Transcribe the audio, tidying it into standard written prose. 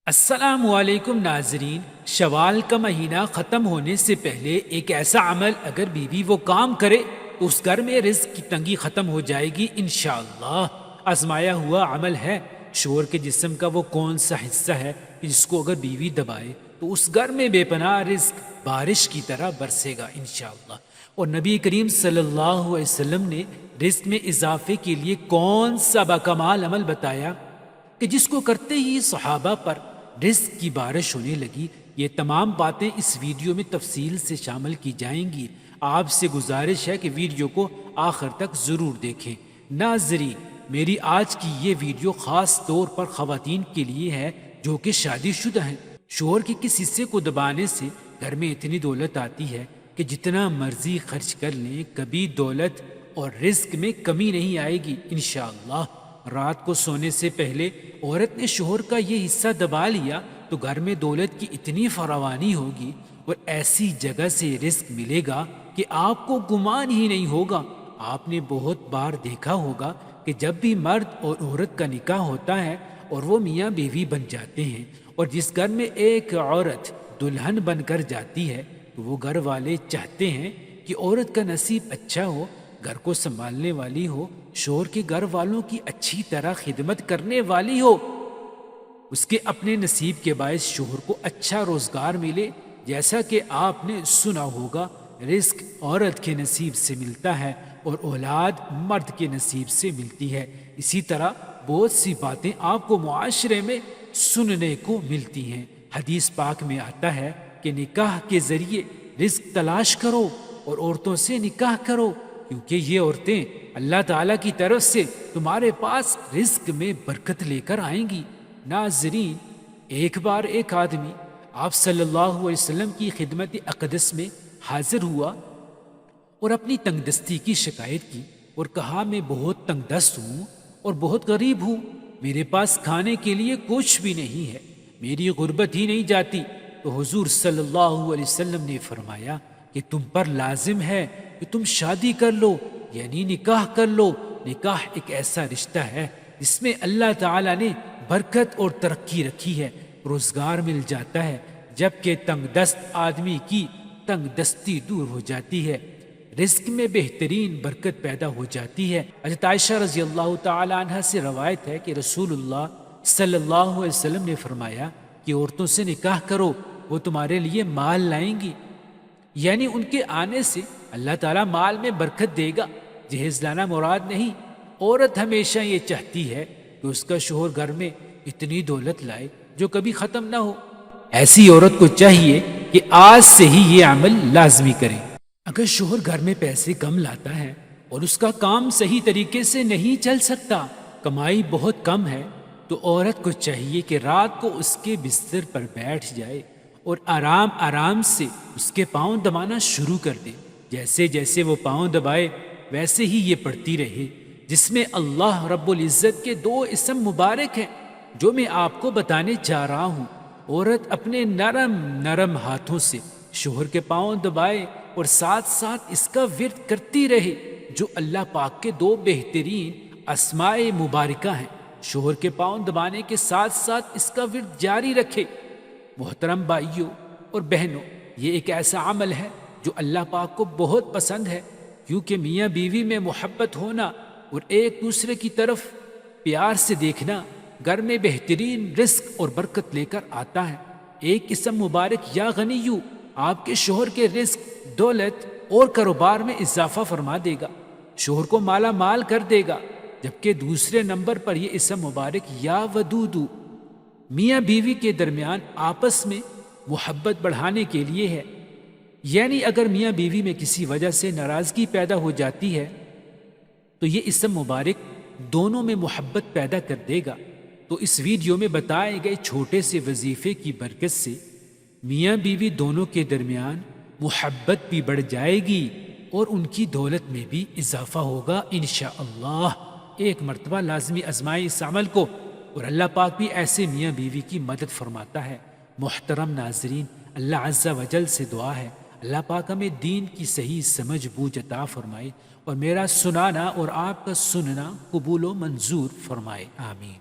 السلام علیکم ناظرین، شوال کا مہینہ ختم ہونے سے پہلے ایک ایسا عمل اگر بیوی وہ کام کرے تو اس گھر میں رزق کی تنگی ختم ہو جائے گی انشاءاللہ۔ آزمایا ہوا عمل ہے۔ شوہر کے جسم کا وہ کون سا حصہ ہے کہ جس کو اگر بیوی دبائے تو اس گھر میں بے پناہ رزق بارش کی طرح برسے گا انشاءاللہ۔ اور نبی کریم صلی اللہ علیہ وسلم نے رزق میں اضافے کے لیے کون سا باکمال عمل بتایا کہ جس کو کرتے ہی صحابہ پر رزق کی بارش ہونے لگی۔ یہ تمام باتیں اس ویڈیو میں تفصیل سے شامل کی جائیں گی۔ آپ سے گزارش ہے کہ ویڈیو کو آخر تک ضرور دیکھیں۔ ناظرین، میری آج کی یہ ویڈیو خاص طور پر خواتین کے لیے ہے جو کہ شادی شدہ ہیں۔ شوہر کے کس حصے کو دبانے سے گھر میں اتنی دولت آتی ہے کہ جتنا مرضی خرچ کر لیں کبھی دولت اور رزق میں کمی نہیں آئے گی انشاءاللہ۔ رات کو سونے سے پہلے عورت نے شوہر کا یہ حصہ دبا لیا تو گھر میں دولت کی اتنی فراوانی ہوگی اور ایسی جگہ سے رزق ملے گا کہ آپ کو گمان ہی نہیں ہوگا۔ آپ نے بہت بار دیکھا ہوگا کہ جب بھی مرد اور عورت کا نکاح ہوتا ہے اور وہ میاں بیوی بن جاتے ہیں اور جس گھر میں ایک عورت دلہن بن کر جاتی ہے تو وہ گھر والے چاہتے ہیں کہ عورت کا نصیب اچھا ہو، گھر کو سنبھالنے والی ہو، شوہر کے گھر والوں کی اچھی طرح خدمت کرنے والی ہو، اس کے اپنے نصیب کے باعث شوہر کو اچھا روزگار ملے۔ جیسا کہ آپ نے سنا ہوگا رزق عورت کے نصیب سے ملتا ہے اور اولاد مرد کے نصیب سے ملتی ہے۔ اسی طرح بہت سی باتیں آپ کو معاشرے میں سننے کو ملتی ہیں۔ حدیث پاک میں آتا ہے کہ نکاح کے ذریعے رزق تلاش کرو اور عورتوں سے نکاح کرو کیونکہ یہ عورتیں اللہ تعالیٰ کی طرف سے تمہارے پاس رزق میں برکت لے کر آئیں گی۔ ناظرین، ایک بار ایک آدمی آپ صلی اللہ علیہ وسلم کی خدمت اقدس میں حاضر ہوا اور اپنی تنگ دستی کی شکایت کی اور کہا میں بہت تنگ دست ہوں اور بہت غریب ہوں، میرے پاس کھانے کے لیے کچھ بھی نہیں ہے، میری غربت ہی نہیں جاتی۔ تو حضور صلی اللہ علیہ وسلم نے فرمایا کہ تم پر لازم ہے کہ تم شادی کر لو، یعنی نکاح کر لو۔ نکاح ایک ایسا رشتہ ہے جس میں اللہ تعالیٰ نے برکت اور ترقی رکھی ہے، روزگار مل جاتا ہے، جبکہ تنگ دست آدمی کی تنگ دستی دور ہو جاتی ہے، رزق میں بہترین برکت پیدا ہو جاتی ہے۔ حضرت عائشہ رضی اللہ تعالی عنہ سے روایت ہے کہ رسول اللہ صلی اللہ علیہ وسلم نے فرمایا کہ عورتوں سے نکاح کرو، وہ تمہارے لیے مال لائیں گی، یعنی ان کے آنے سے اللہ تعالیٰ مال میں برکت دے گا۔ جہیز لانا مراد نہیں، عورت ہمیشہ یہ چاہتی ہے کہ اس کا شوہر گھر میں اتنی دولت لائے جو کبھی ختم نہ ہو۔ ایسی عورت کو چاہیے کہ آج سے ہی یہ عمل لازمی کرے۔ اگر شوہر گھر میں پیسے کم لاتا ہے اور اس کا کام صحیح طریقے سے نہیں چل سکتا، کمائی بہت کم ہے، تو عورت کو چاہیے کہ رات کو اس کے بستر پر بیٹھ جائے اور آرام آرام سے اس کے پاؤں دبانا شروع کر دے۔ جیسے جیسے وہ پاؤں دبائے ویسے ہی یہ پڑھتی رہے، جس میں اللہ رب العزت کے 2 اسم مبارک ہیں جو میں آپ کو بتانے جا رہا ہوں۔ عورت اپنے نرم نرم ہاتھوں سے شوہر کے پاؤں دبائے اور ساتھ ساتھ اس کا ورد کرتی رہے، جو اللہ پاک کے 2 بہترین اسماء مبارکہ ہیں۔ شوہر کے پاؤں دبانے کے ساتھ ساتھ اس کا ورد جاری رکھے۔ محترم بھائیوں اور بہنوں، یہ ایک ایسا عمل ہے جو اللہ پاک کو بہت پسند ہے، کیونکہ میاں بیوی میں محبت ہونا اور ایک دوسرے کی طرف پیار سے دیکھنا گھر میں بہترین رزق اور برکت لے کر آتا ہے۔ ایک اسم مبارک یا غنیو آپ کے شوہر کے رزق، دولت اور کاروبار میں اضافہ فرما دے گا، شوہر کو مالا مال کر دے گا، جبکہ دوسرے نمبر پر یہ اسم مبارک یا ودودو میاں بیوی کے درمیان آپس میں محبت بڑھانے کے لیے ہے۔ یعنی اگر میاں بیوی میں کسی وجہ سے ناراضگی پیدا ہو جاتی ہے تو یہ اسم مبارک دونوں میں محبت پیدا کر دے گا۔ تو اس ویڈیو میں بتائے گئے چھوٹے سے وظیفے کی برکت سے میاں بیوی دونوں کے درمیان محبت بھی بڑھ جائے گی اور ان کی دولت میں بھی اضافہ ہوگا انشاءاللہ۔ ایک مرتبہ لازمی آزمائے اس عمل کو اور اللہ پاک بھی ایسے میاں بیوی کی مدد فرماتا ہے۔ محترم ناظرین، اللہ عز و جل سے دعا ہے اللہ پاک ہمیں دین کی صحیح سمجھ بوجھ عطا فرمائے اور میرا سنانا اور آپ کا سننا قبول و منظور فرمائے، آمین۔